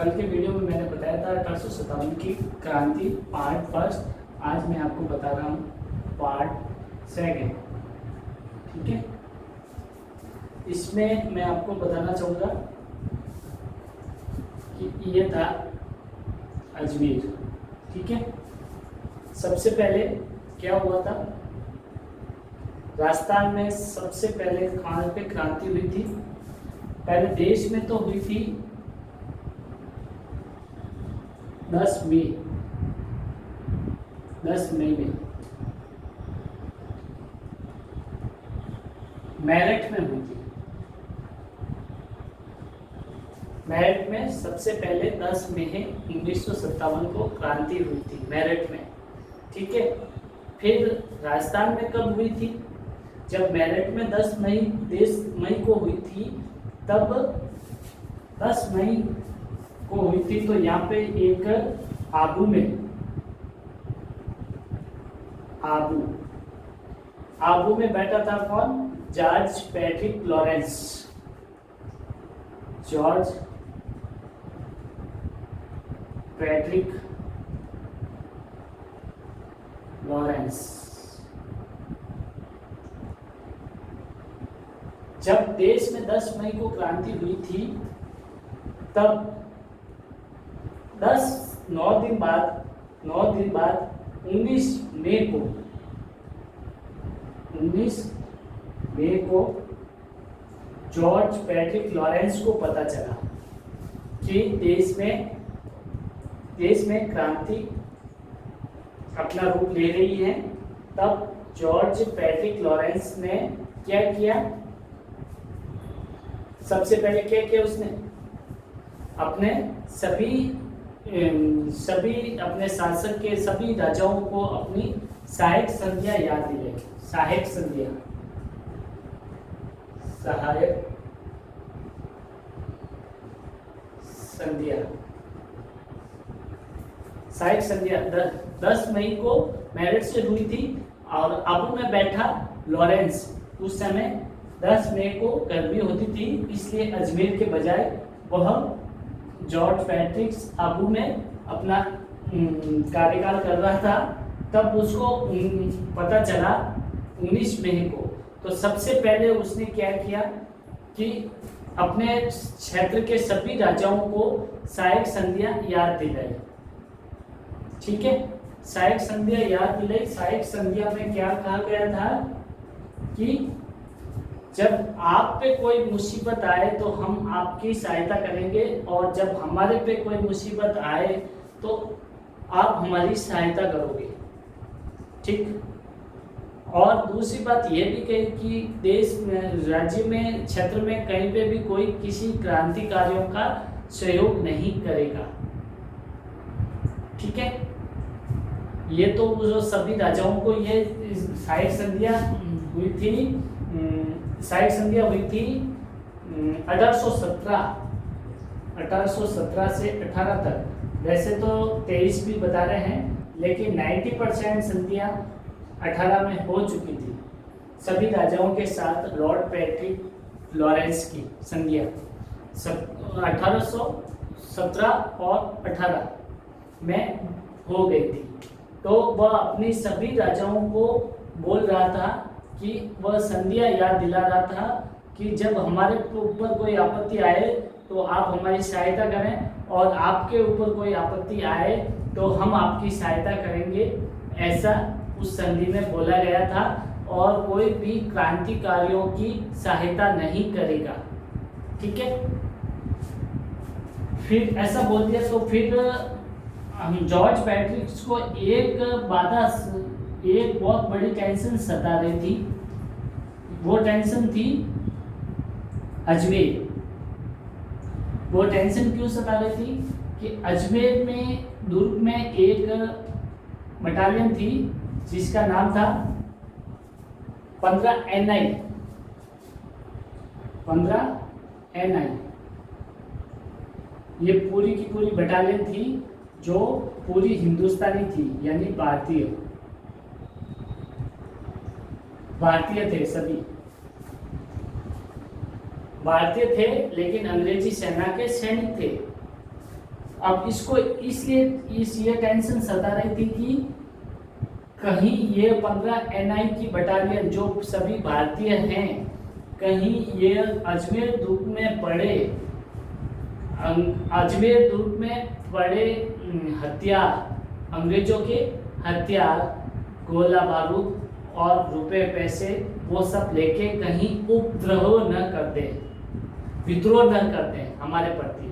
कल के वीडियो में मैंने बताया था 1857 की क्रांति पार्ट फर्स्ट। आज मैं आपको बता रहा हूँ पार्ट सेकेंड। ठीक है, इसमें मैं आपको बताना चाहूँगा कि ये था अजमेर। ठीक है, सबसे पहले क्या हुआ था, राजस्थान में सबसे पहले कहाँ पे क्रांति हुई थी? पहले देश में तो हुई थी 10 मई में मेरठ में हुई थी। मेरठ में सबसे पहले 10 मई 1957 को क्रांति हुई थी मेरठ में। ठीक है, फिर राजस्थान में कब हुई थी? जब मेरठ में 10 मई को हुई थी, तब 10 मई को हुई थी तो यहाँ पे एक आबू में बैठा था कौन? George Patrick Lawrence. George Patrick Lawrence. जब देश में 10 मई को क्रांति हुई थी, तब 9 दिन बाद 19 मई को जॉर्ज पैट्रिक लॉरेंस को पता चला कि देश में क्रांति अपना रूप ले रही है। तब जॉर्ज पैट्रिक लॉरेंस ने क्या किया? सबसे पहले क्या किया उसने? अपने सभी अपने शासक के सभी राजाओं को अपनी सहायक संधियां याद दिलाई। सहायक संधियां 10 मई को मेरठ से हुई थी और आबू में बैठा लॉरेंस। उस समय 10 मई को गर्मी होती थी, इसलिए अजमेर के बजाय वह जॉर्ज पैट्रिक आबू में अपना कार्यकाल कर रहा था। तब उसको पता चला 19 मई को। तो सबसे पहले उसने क्या किया कि अपने क्षेत्र के सभी राजाओं को सहायक संधियां याद दिलाई। ठीक है, सहायक संधियां याद दिलाई। सहायक संधियां में क्या कहा गया था कि जब आप पे कोई मुसीबत आए तो हम आपकी सहायता करेंगे, और जब हमारे पे कोई मुसीबत आए तो आप हमारी सहायता करोगे। ठीक, और दूसरी बात यह भी कही कि देश में, राज्य में, क्षेत्र में कहीं पे भी कोई किसी क्रांतिकारियों का सहयोग नहीं करेगा। ठीक है, ये तो जो सभी राजाओं को ये सहायक संधियां हुई थी 1817 से 18 तक। वैसे तो 23 भी बता रहे हैं, लेकिन 90% संधियां 18 में हो चुकी थी सभी राजाओं के साथ। लॉर्ड पैट्रिक लॉरेंस की संधियां 1817 और 18 में हो गई थी। तो वह अपनी सभी राजाओं को बोल रहा था कि वह संधियां याद दिला रहा था कि जब हमारे ऊपर कोई आपत्ति आए तो आप हमारी सहायता करें, और आपके ऊपर कोई आपत्ति आए तो हम आपकी सहायता करेंगे। ऐसा उस संधि में बोला गया था, और कोई भी क्रांतिकारियों की सहायता नहीं करेगा। ठीक है, फिर ऐसा बोल दिया तो फिर हम जॉर्ज पैट्रिक को एक बहुत बड़ी टेंशन सता रही थी। वो टेंशन थी अजमेर। वो टेंशन क्यों सता रही थी कि अजमेर में दुर्ग में एक बटालियन थी जिसका नाम था 15 NI। ये पूरी की पूरी बटालियन थी जो पूरी हिंदुस्तानी थी, यानी भारतीय थे। सभी भारतीय थे, लेकिन अंग्रेजी सेना के सैनिक थे। अब इसको इसलिए ये टेंशन सता रही थी कि कहीं ये 15 एनआई की बटालियन जो सभी भारतीय हैं, कहीं ये अजमेर दुर्ग में पड़े, अजमेर दुर्ग में पड़े हथियार, अंग्रेजों के हथियार, गोला बारूद और रुपए पैसे वो सब लेके कहीं उपद्रव न कर दे, विद्रोह न कर दे, हमारे प्रति,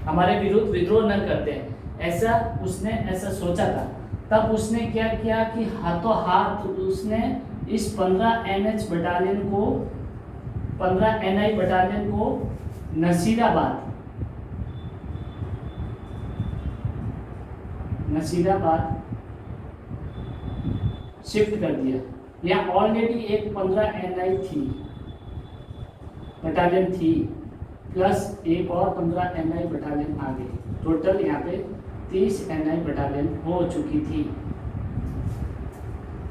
हमारे विरुद्ध विद्रोह न कर दे, ऐसा उसने ऐसा सोचा था। तब उसने क्या किया कि हाथों हाथ उसने इस 15 एनएच बटालियन को, 15 एनआई बटालियन को नसीराबाद शिफ्ट कर दिया। यहाँ ऑलरेडी एक 15 एनआई थी, बटालियन थी, प्लस एक और 15 एनआई बटालियन आ गई, टोटल यहाँ पे 30 एनआई बटालियन हो चुकी थी।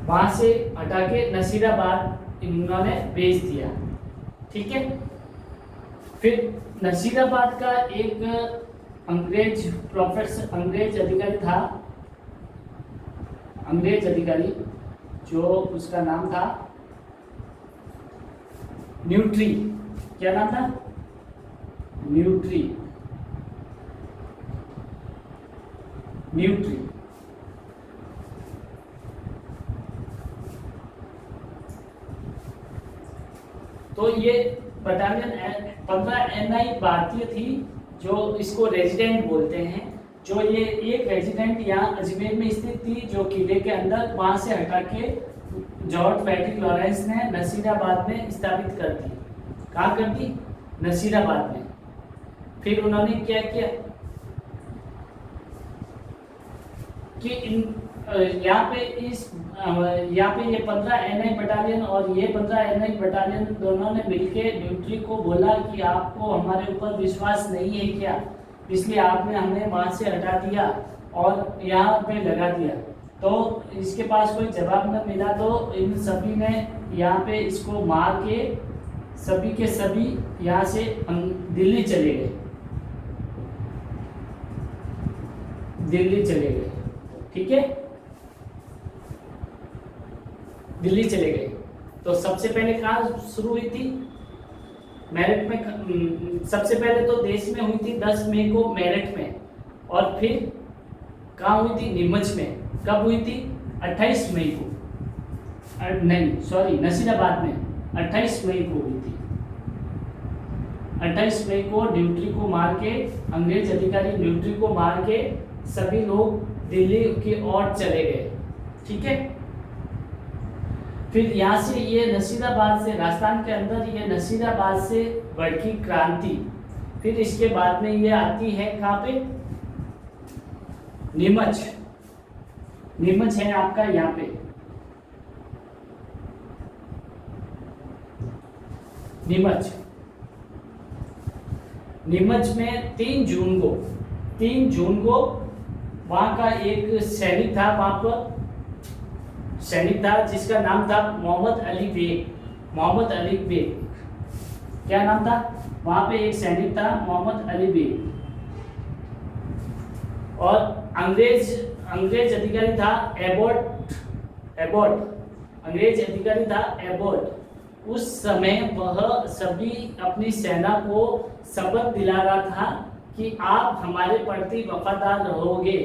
वहां से हटा के नसीराबाद इन्होंने भेज दिया, ठीक है। फिर नसीराबाद का एक अंग्रेज अधिकारी जो उसका नाम था न्यूट्री, क्या नाम था? न्यूट्री। तो ये बटालियन 15 एनआई भारतीय थी, जो इसको रेजिडेंट बोलते हैं, जो ये एक रेजिडेंट यहाँ अजमेर में स्थित थी, जो किले के अंदर, वहां से हटा के जॉर्ज पैट्रिक लॉरेंस ने नसीराबाद में स्थापित कर दी। कहाँ कर दी? नसीराबाद में। फिर उन्होंने क्या किया कि यहाँ पे ये 15 एनआई बटालियन और ये 15 एनआई बटालियन दोनों ने मिलके न्यूट्री को बोला कि आपको हमारे ऊपर विश्वास नहीं है क्या, इसलिए आपने हमें वहां से हटा दिया और यहाँ पे लगा दिया। तो इसके पास कोई जवाब न मिला, तो इन सभी ने यहाँ पे इसको मार के सभी के सभी यहाँ से दिल्ली चले गए, ठीक है, दिल्ली चले गए। तो सबसे पहले कहाँ शुरू हुई थी? मेरठ में। सबसे पहले तो देश में हुई थी 10 मई को मेरठ में, और फिर कहाँ हुई थी? नीमच में। कब हुई थी? 28 मई को, नहीं सॉरी, नसीराबाद में 28 मई को हुई थी। 28 मई को न्यूट्री को मार के, अंग्रेज अधिकारी न्यूट्री को मार के सभी लोग दिल्ली की ओर चले गए, ठीक है। फिर यहाँ से ये नसीराबाद से, राजस्थान के अंदर ये नसीराबाद से बढ़ी क्रांति। फिर इसके बाद में ये आती है कहाँ पे? नीमच है आपका यहाँ पे। नीमच में 3 जून को वहां का एक सैनिक था, वहां पर सैनिक था जिसका नाम था मोहम्मद अली बेग। क्या नाम था? वहां पे एक सैनिक था मोहम्मद अली बेग, और अंग्रेज अधिकारी था एबॉट। उस समय वह सभी अपनी सेना को शपथ दिला रहा था कि आप हमारे प्रति वफादार रहोगे,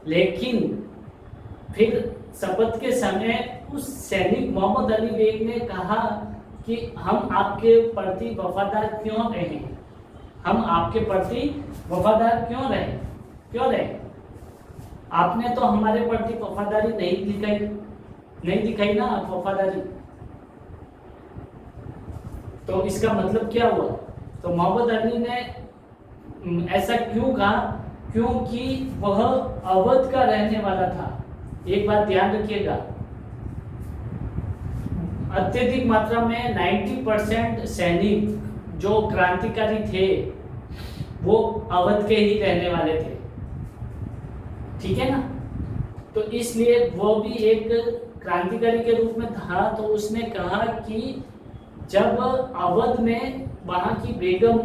लेकिन फिर शपथ के समय उस सैनिक मोहम्मद अली बेग ने कहा कि हम आपके प्रति वफादार क्यों रहे? हम आपके प्रति वफादार क्यों रहे? आपने तो हमारे प्रति वफादारी नहीं दिखाई ना, वफादारी। तो इसका मतलब क्या हुआ? तो मोहम्मद अली ने ऐसा क्यों कहा? क्योंकि वह अवध का रहने वाला था। एक बात ध्यान रखिएगा, अत्यधिक मात्रा में 90% सैनिक जो क्रांतिकारी थे वो अवध के ही रहने वाले थे, ठीक है ना। तो इसलिए वो भी एक क्रांतिकारी के रूप में था। तो उसने कहा कि जब अवध में वहां की बेगम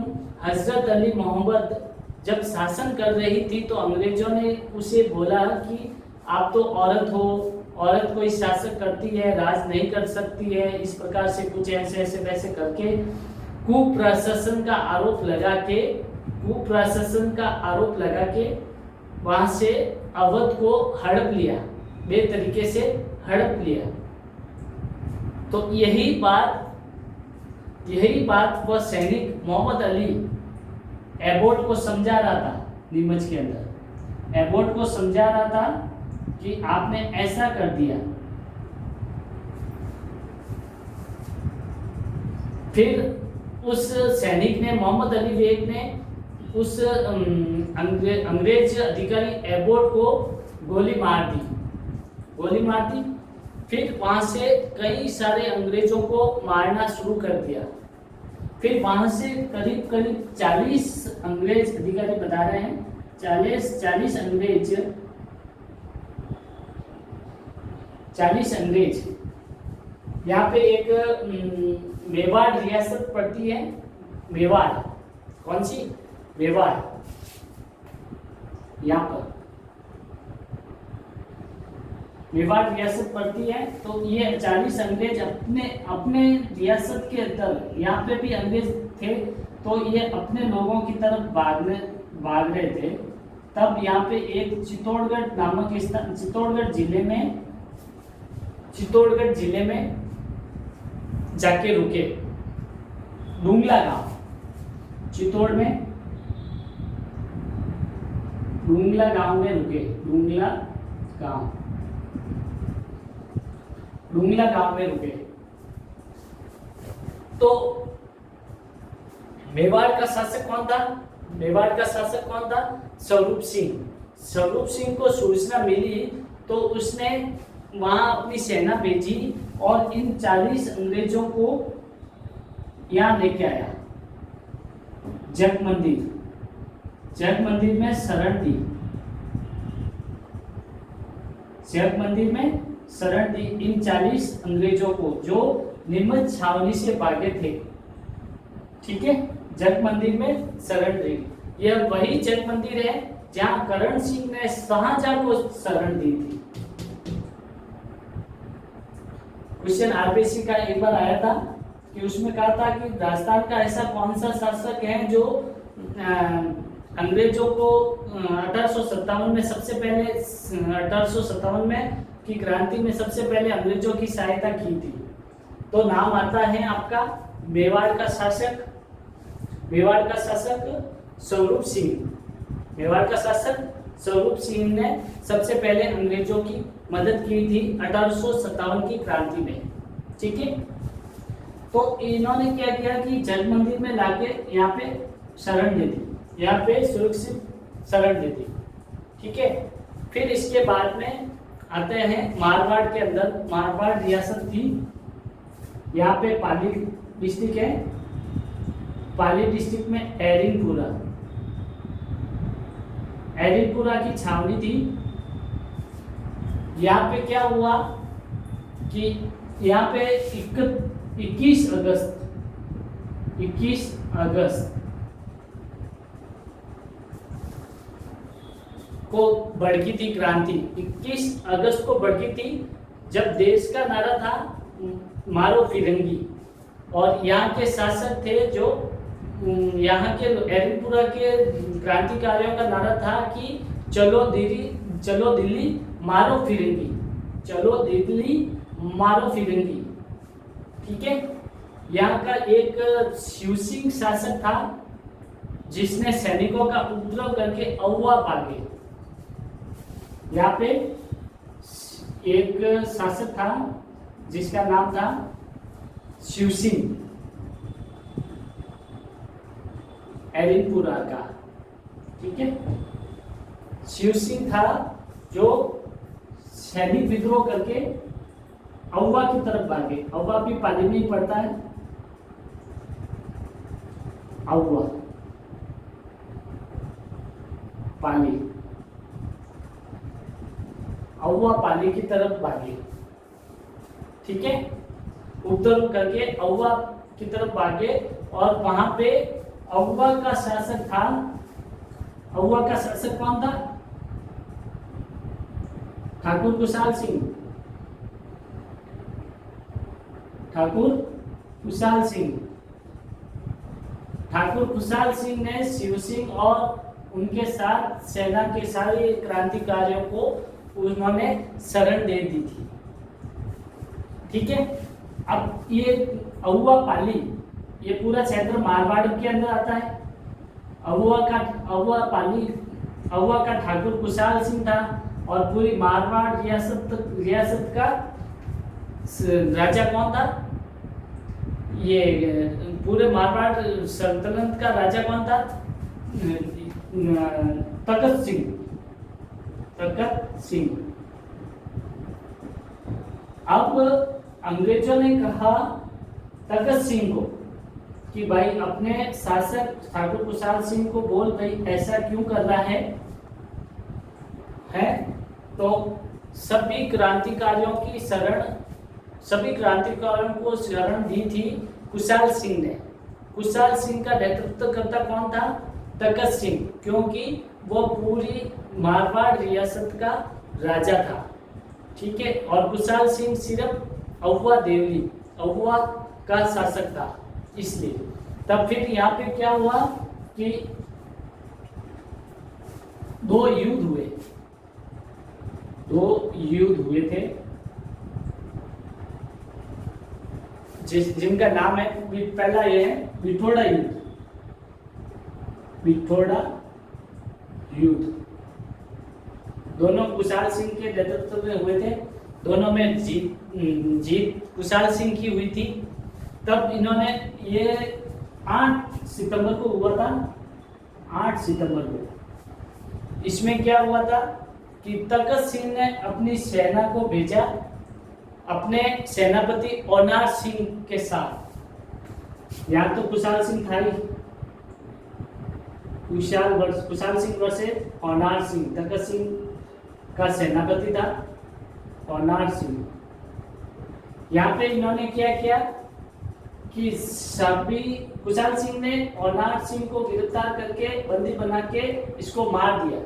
हजरत अली मोहम्मद जब शासन कर रही थी तो अंग्रेजों ने उसे बोला कि आप तो औरत हो, औरत कोई शासक करती है, राज नहीं कर सकती है, इस प्रकार से कुछ ऐसे ऐसे वैसे करके कुप्रशासन का आरोप लगा के वहां से अवध को हड़प लिया, बेतरीके से हड़प लिया। तो यही बात वह सैनिक मोहम्मद अली एबोट को समझा रहा था। नीमच के अंदर एबोट को समझा रहा था कि आपने ऐसा कर दिया। फिर उस सैनिक ने, मोहम्मद अली बेग ने उस अंग्रेज अधिकारी एबोट को गोली मार दी। फिर वहां से कई सारे अंग्रेजों को मारना शुरू कर दिया। फिर वहां से करीब 40 अंग्रेज अधिकारी बता रहे हैं, 40 अंग्रेज। यहाँ पे एक मेवाड़ रियासत पड़ती है, मेवाड़, कौन सी? मेवाड़। यहाँ पर मेवाड़ रियासत पड़ती है। तो ये 40 अंग्रेज अपने रियासत के अंदर, यहाँ पे भी अंग्रेज थे, तो ये अपने लोगों की तरफ भाग रहे थे। तब यहाँ पे एक चित्तौड़गढ़ नामक स्थान, चित्तौड़गढ़ जिले में जाके रुके। डूंगला गांव, चित्तौड़ में डूंगला गांव में रुके। डूंगला गांव में रुके। तो मेवाड़ का शासक कौन था? स्वरूप सिंह को सूचना मिली तो उसने वहां अपनी सेना भेजी और इन 40 अंग्रेजों को यहां लेके आया। जग मंदिर में शरण दी इन 40 अंग्रेजों को जो नीमच छावनी से भागे थे। ठीक है, जग मंदिर में शरण दी। यह वही जग मंदिर है जहां करण सिंह ने शाहजहां को शरण दी थी। क्वेश्चन आरपीएससी का एक बार आया था कि उसमें कहा था कि राजस्थान का ऐसा कौन सा शासक है जो अंग्रेजों को 1857 में सबसे पहले 1857 में की क्रांति में सबसे पहले अंग्रेजों की सहायता की थी। तो नाम आता है आपका मेवाड़ का शासक स्वरूप सिंह ने सबसे पहले अंग्रेजों की मदद की थी 1857 की क्रांति में। ठीक है, तो इन्होंने क्या किया कि जग मंदिर में लाके यहाँ पे शरण दे दी, यहाँ पे सुरक्षित शरण दे दी। ठीक है, फिर इसके बाद में आते हैं मारवाड़ के अंदर। मारवाड़ रियासत थी, यहाँ पे पाली डिस्ट्रिक्ट है। पाली डिस्ट्रिक्ट में एरिनपुरा की छावनी थी। यहाँ पे क्या हुआ कि यहाँ पे 21 अगस्त को भड़की थी क्रांति। 21 अगस्त को भड़की थी जब देश का नारा था मारो फिरंगी, और यहाँ के शासक थे जो यहाँ के एरिनपुरा के क्रांतिकारियों का नारा था कि चलो दिल्ली मारो फिरंगी, चलो दिल्ली मारो फिरंगी। ठीक है, यहाँ का एक शिव सिंह शासक था जिसने सैनिकों का उपद्रव करके अहुआ भागे। यहाँ पे एक शासक था जिसका नाम था शिव सिंह एरिनपुरा का। ठीक है, शिव सिंह था जो सैनिक विद्रोह करके अहुआ की तरफ भागे। अहुआ भी पाली में ही पड़ता है। अहुआ पाली की तरफ भागे। ठीक है, उपद्रव करके अहुआ की तरफ भागे और वहां पे अहुआ का शासक था अहुआ का शासक कौन था? ठाकुर कुशाल सिंह। ठाकुर कुशाल सिंह। ठाकुर कुशाल सिंह ने शिव सिंह और उनके साथ सेना के सारे क्रांतिकारियों को उन्होंने शरण दे दी थी। ठीक है। अब ये अहुआ पाली, ये पूरा क्षेत्र मारवाड़ के अंदर आता है। अहुआ का ठाकुर कुशाल सिंह था और पूरी मारवाड़ रियासत का राजा कौन था? ये पूरे मारवाड़ सल्तनत का राजा कौन था? तखत सिंह। तखत सिंह। अब अंग्रेजों ने कहा तखत सिंह को कि भाई अपने शासक ठाकुर कुशाल सिंह को बोल भाई ऐसा क्यों कर रहा है? तो सभी क्रांतिकारियों को शरण दी थी कुशाल सिंह ने। कुशाल सिंह का नेतृत्व करता कौन था? तखत सिंह, क्योंकि वो पूरी मारवाड़ रियासत का राजा था। ठीक है। और कुशाल सिंह सिर्फ अहुआ का शासक था, इसलिए तब फिर यहाँ पे क्या हुआ कि दो युद्ध हुए थे जिनका नाम है, पहला ये है विठोड़ा युद्ध। दोनों कुशाल सिंह के नेतृत्व में हुए थे। दोनों में जीत कुशाल सिंह की हुई थी। तब इन्होंने ये 8 सितंबर को हुआ था। 8 सितंबर को इसमें क्या हुआ था कि तखत सिंह ने अपनी सेना को भेजा अपने सेनापति ओनार सिंह के साथ। यहाँ तो कुशाल सिंह था ही, कुशाल सिंह वर्सेस ओनार सिंह। तखत सिंह का सेनापति था ओनार सिंह। यहाँ पे इन्होंने क्या किया कि सभी कुशाल सिंह ने ओनार सिंह को गिरफ्तार करके बंदी बना के इसको मार दिया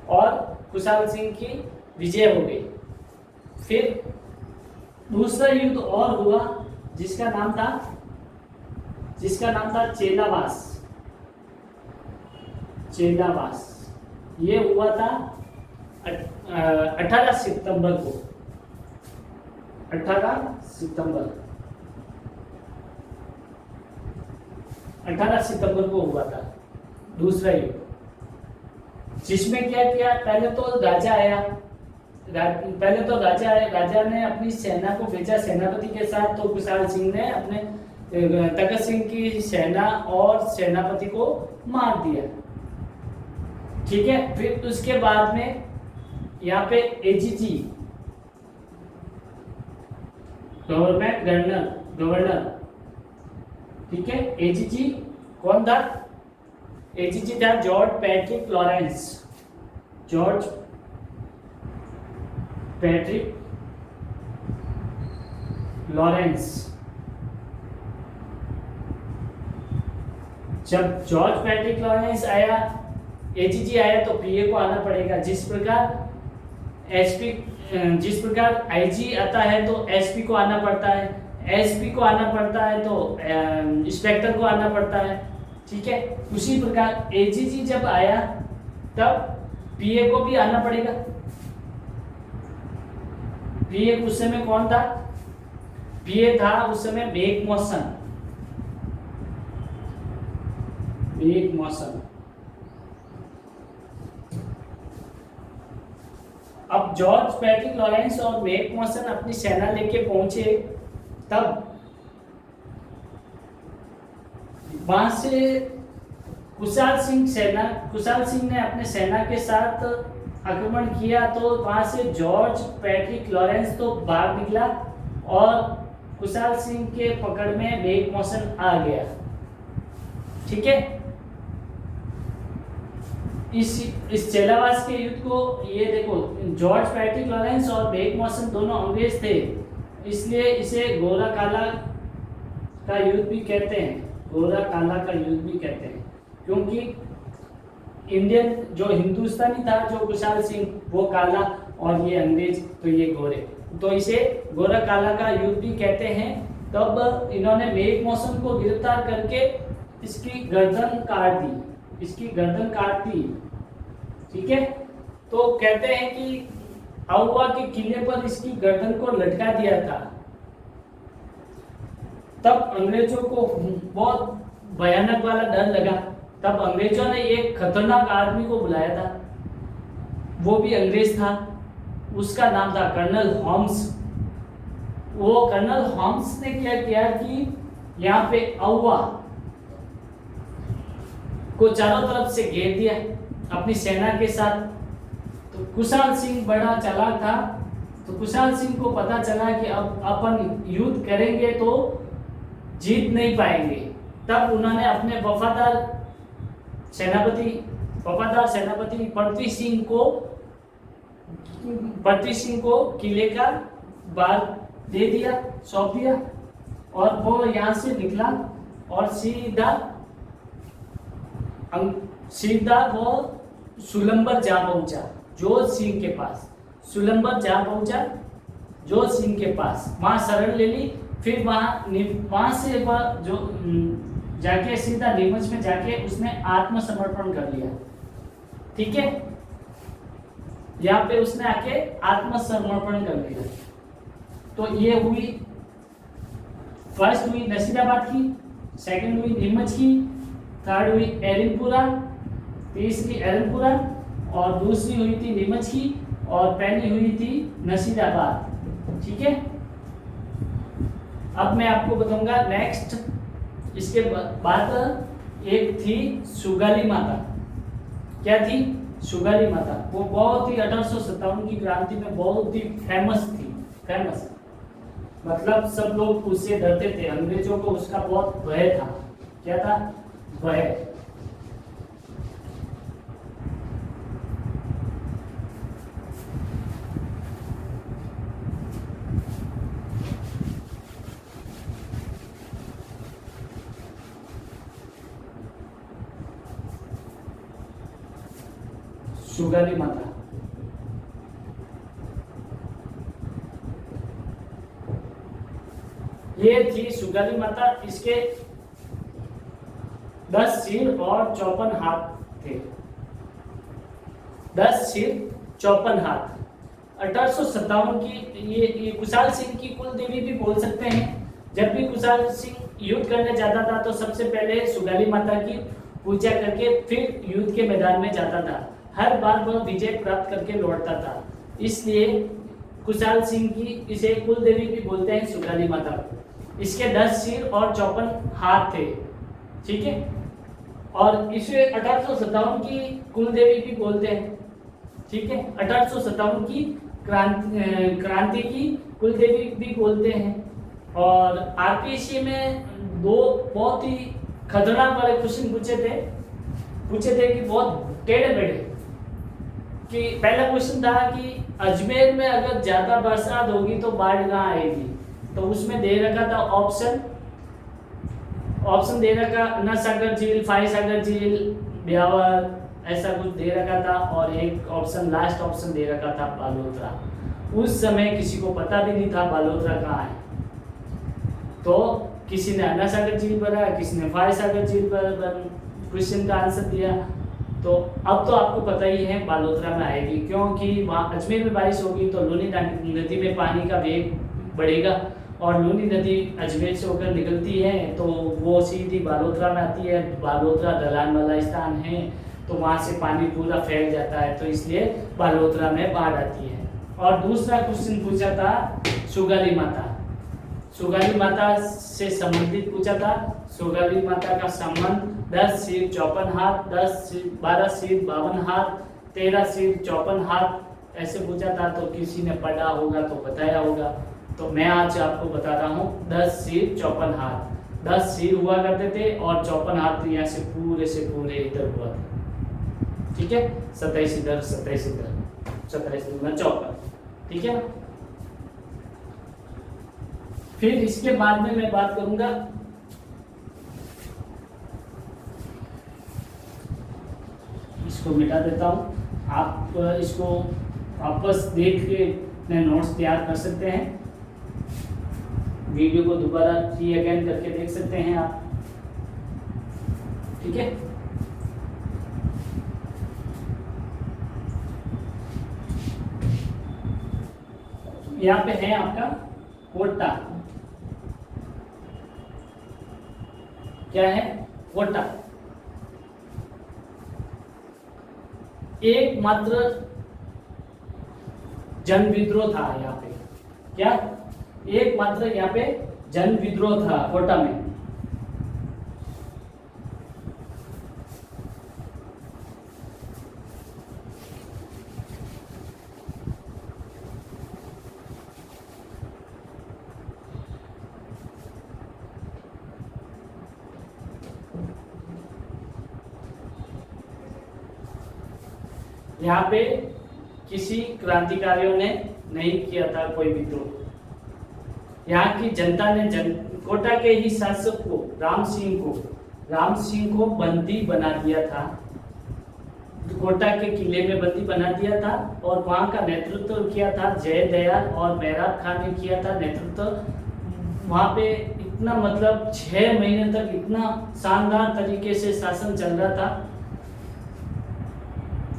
और कुशाल सिंह की विजय हो गई। फिर दूसरा युद्ध और हुआ जिसका नाम था चेलावास। ये हुआ था 18 सितंबर को। 18 सितंबर को हुआ था दूसरा युद्ध, जिसमें क्या किया? पहले तो राजा आया। राजा ने अपनी सेना को भेजा सेनापति के साथ। तो कुशाल सिंह ने अपने तखत सिंह की सेना और सेनापति को मार दिया। ठीक है। फिर उसके बाद में यहाँ पे एजीजी गवर्नर, ठीक है। एजीजी कौन था? एजीजी था जॉर्ज पैट्रिक लॉरेंस। जब जॉर्ज पैट्रिक लॉरेंस आया, एजीजी आया, तो पीए को आना पड़ेगा। जिस प्रकार आईजी आता है तो एसपी को आना पड़ता है, एसपी को आना पड़ता है तो इंस्पेक्टर को आना पड़ता है। ठीक है। उसी प्रकार एजीजी जब आया तब पीए को भी आना पड़ेगा। पीए उस समय कौन था? पीए था उस समय मेक मौसन। अब जॉर्ज पैट्रिक लॉरेंस और मेक मौसन अपनी सेना लेके पहुंचे। तब वहां से कुशाल सिंह ने अपने सेना के साथ आक्रमण किया। तो वहां से जॉर्ज पैट्रिक लॉरेंस तो भाग निकला और कुशाल सिंह के पकड़ में मेक मौसन आ गया। ठीक है। इस चेलावास के युद्ध को ये देखो, जॉर्ज पैट्रिक लॉरेंस और मेक मौसन दोनों अंग्रेज थे, इसलिए इसे गोरा काला का युद्ध भी कहते हैं। क्योंकि इंडियन जो हिंदुस्तानी था जो कुशाल सिंह वो काला और ये अंग्रेज तो ये गोरे, तो इसे गोरा काला का युद्ध भी कहते हैं। तब इन्होंने मेघ मौसम को गिरफ्तार करके इसकी गर्दन काट दी, इसकी गर्दन काट दी। ठीक है, तो कहते हैं कि आउवा के किले पर इसकी गर्दन को लटका दिया था। तब अंग्रेजों को बहुत भयानक वाला डर लगा। तब अंग्रेजों ने एक खतरनाक आदमी को बुलाया था, वो भी अंग्रेज था, उसका नाम था कर्नल हॉम्स। वो कर्नल हॉम्स ने क्या किया कि यहाँ पे आउवा को चारों तरफ से घेर दिया अपनी सेना के साथ। तो कुशाल सिंह बड़ा चालाक था, तो कुशाल सिंह को पता चला कि अब अपन युद्ध करेंगे तो जीत नहीं पाएंगे। तब उन्होंने अपने वफादार सेनापति पृथ्वी सिंह को किले का बार दे दिया, सौंप दिया, और वो यहाँ से निकला और सीधा वो सुलंबर जा पहुंचा जोध सिंह के पास। सुलंबर जा पहुंचा जोध सिंह के पास, वहां शरण ले ली। फिर वहां से वह जो जाके सीधा नीमच में जाके उसने आत्मसमर्पण कर लिया। ठीक है, यहाँ पे उसने आके आत्मसमर्पण कर लिया। तो ये हुई, फर्स्ट हुई नसीराबाद की, सेकंड हुई नीमच की, थर्ड हुई एरनपुरा, तीसरी एरनपुरा, और दूसरी हुई थी नीमच की, और पहली हुई थी नसीराबाद। ठीक है, अब मैं आपको बताऊंगा नेक्स्ट। इसके बाद एक थी सुगाली माता। क्या थी? सुगाली माता। वो बहुत ही 1857 की क्रांति में बहुत ही फेमस थी, फेमस मतलब सब लोग उससे डरते थे, अंग्रेजों को उसका बहुत भय था। क्या था? भय। सुगाली माता। ये थी सुगाली माता। इसके 10 सिर और 54 हाथ थे। 10 सिर 54 हाथ। 1857 की ये कुशाल सिंह की कुल देवी भी बोल सकते हैं। जब भी कुशाल सिंह युद्ध करने जाता था तो सबसे पहले सुगाली माता की पूजा करके फिर युद्ध के मैदान में जाता था। हर बार वह विजय प्राप्त करके लौटता था, इसलिए कुशाल सिंह की इसे कुल देवी भी बोलते हैं, सुगाली माता। इसके 10 सिर और 54 हाथ थे। ठीक है, और इसे 1857 की कुल देवी भी बोलते हैं। ठीक है, 1857 की क्रांति की कुल देवी भी बोलते हैं। और आरपीएससी में 2 बहुत ही खतरनाक वाले क्वेश्चन पूछे थे कि बहुत टेढ़े मेढ़े। कि पहला क्वेश्चन था कि अजमेर में अगर ज्यादा बरसात होगी तो बाढ़ कहाँ आएगी, तो उसमें दे रखा था ऑप्शन दे रखा अन्ना सागर झील, फाई सागर झील, ब्यावर, ऐसा कुछ दे रखा था। और एक ऑप्शन, लास्ट ऑप्शन दे रखा था बालोतरा। उस समय किसी को पता भी नहीं था बालोतरा कहाँ है, तो किसी ने अन्ना सागर झील भरा, किसी ने फाई सागर झील पर क्वेश्चन का आंसर दिया। तो अब तो आपको पता ही है बालोतरा में आएगी, क्योंकि वहाँ अजमेर में बारिश होगी तो लूनी नदी में पानी का वेग बढ़ेगा, और लूनी नदी अजमेर से होकर निकलती है तो वो सीधी बालोतरा में आती है। बालोतरा ढलान वाला स्थान है तो वहाँ से पानी पूरा फैल जाता है, तो इसलिए बालोतरा में बाढ़ आती है। और दूसरा क्वेश्चन पूछा था सुगाली माता। सुगाली माता से संबंधित पूछा था। सुगाली माता का संबंध 10 सिर 54 हाथ, 12 सिर 52 हाथ, 13 सिर 54 हाथ, ऐसे पूछा था। तो किसी ने पढ़ा होगा तो बताया होगा, तो मैं आज आपको बता रहा हूँ 10 सिर 54 हाथ। 10 सिर हुआ करते थे और 54 हाथ यहाँ से पूरे इधर हुआ था। ठीक है, 27 इधर 27 इधर 27 दूना 54। ठीक है, फिर इसके बाद में मैं बात करूंगा इसको मिटा देता हूँ। आप इसको वापस देख के अपने नोट्स तैयार कर सकते हैं। वीडियो को दोबारा री अगेन करके देख सकते हैं आप, ठीक है। यहाँ पे है आपका कोटा, क्या है कोटा, एकमात्र जन विद्रोह था यहाँ पे, क्या एकमात्र यहाँ पे जन विद्रोह था कोटा में। यहाँ पे किसी क्रांतिकारियों ने नहीं किया था कोई विद्रोह। यहाँ की जनता ने कोटा के ही शासक को राम सिंह को बंदी बना दिया था, कोटा के किले में बंदी बना दिया था। और वहाँ का नेतृत्व किया था जयदयाल और मेहराब खान ने किया था नेतृत्व। वहाँ पे इतना मतलब 6 महीने तक इतना शानदार तरीके से शासन चल रहा था।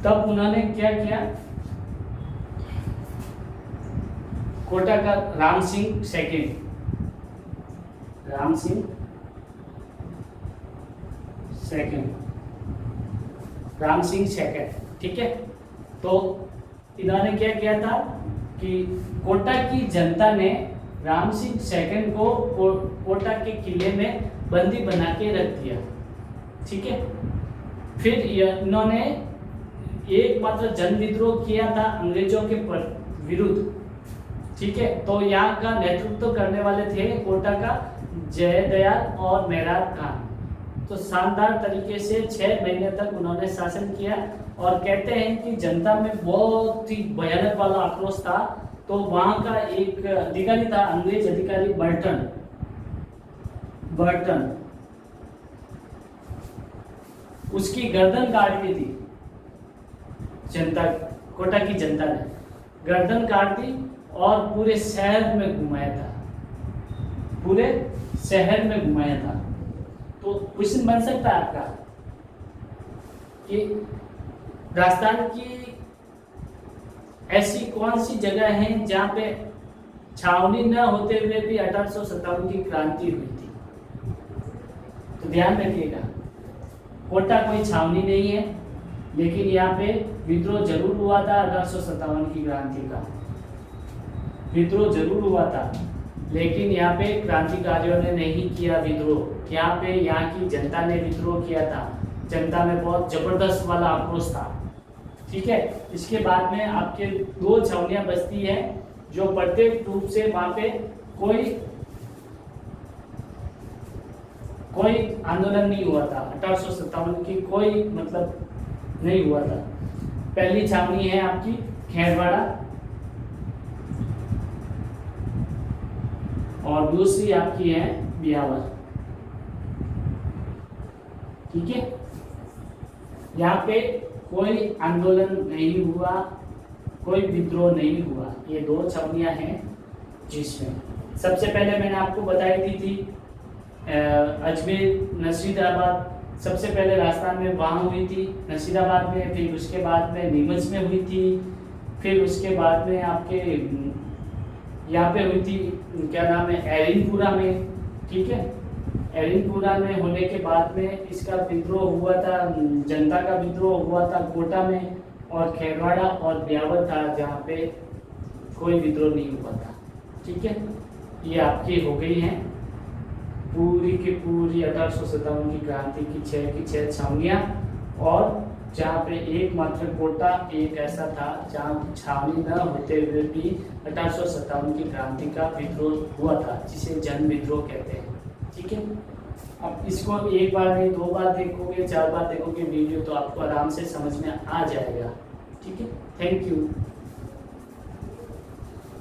तब उन्होंने क्या किया, कोटा का राम सिंह सेकंड, ठीक है। तो इन्होंने क्या किया था कि कोटा की जनता ने राम सिंह सेकंड को कोटा के किले में बंदी बना के रख दिया, ठीक है। फिर इन्होंने एकमात्र जन विद्रोह किया था अंग्रेजों के विरुद्ध, ठीक है। तो यहाँ का नेतृत्व करने वाले थे कोटा का जयदयाल और मेहराब खान। तो शानदार तरीके से 6 महीने तक उन्होंने शासन किया। और कहते हैं कि जनता में बहुत ही भयानक वाला आक्रोश था। तो वहाँ का एक अधिकारी था, अंग्रेज अधिकारी बर्टन, उसकी गर्दन काट दी थी जनता, कोटा की जनता ने गर्दन काट दी और पूरे शहर में घुमाया था। तो क्वेश्चन बन सकता है आपका कि राजस्थान की ऐसी कौन सी जगह है जहाँ पे छावनी न होते हुए भी 1857 की क्रांति हुई थी। तो ध्यान रखिएगा, कोटा कोई छावनी नहीं है, लेकिन यहाँ पे विद्रोह जरूर हुआ था। 1857 की क्रांति का विद्रोह जरूर हुआ था, लेकिन यहाँ पे क्रांतिकारियों ने नहीं किया विद्रोह। यहाँ पे यहाँ की जनता ने विद्रोह किया था। जनता में बहुत जबरदस्त वाला आक्रोश था, ठीक है। इसके बाद में आपके 2 छावनियां बस्ती है जो प्रत्येक रूप से वहां पे कोई आंदोलन नहीं हुआ था। 1857 की कोई मतलब नहीं हुआ था। पहली छावनी है आपकी खेरवाड़ा और दूसरी आपकी है बियावर, ठीक है। यहाँ पे कोई आंदोलन नहीं हुआ, कोई विद्रोह नहीं हुआ। ये 2 छावनियां हैं जिसमें सबसे पहले मैंने आपको बताई थी अजमेर नसीराबाद सबसे पहले राजस्थान में वहाँ हुई थी, नसीराबाद में। फिर उसके बाद में नीमच में हुई थी। फिर उसके बाद में आपके यहाँ पे हुई थी, क्या नाम है, एरिनपुरा में, ठीक है। एरिनपुरा में होने के बाद में इसका विद्रोह हुआ था, जनता का विद्रोह हुआ था कोटा में। और खेरवाड़ा और ब्यावर था जहाँ पे कोई विद्रोह नहीं हुआ था, ठीक है। ये आपकी हो गई हैं पूरी की पूरी 1857 की क्रांति की 6 छावनियाँ। और जहाँ पे एकमात्र कोटा एक ऐसा था जहाँ छावनी न होते हुए भी 1857 की क्रांति का विद्रोह हुआ था, जिसे जन विद्रोह कहते हैं, ठीक है। अब इसको एक बार नहीं 2 बार देखोगे, 4 बार देखोगे वीडियो तो आपको आराम से समझ में आ जाएगा, ठीक है। Thank you.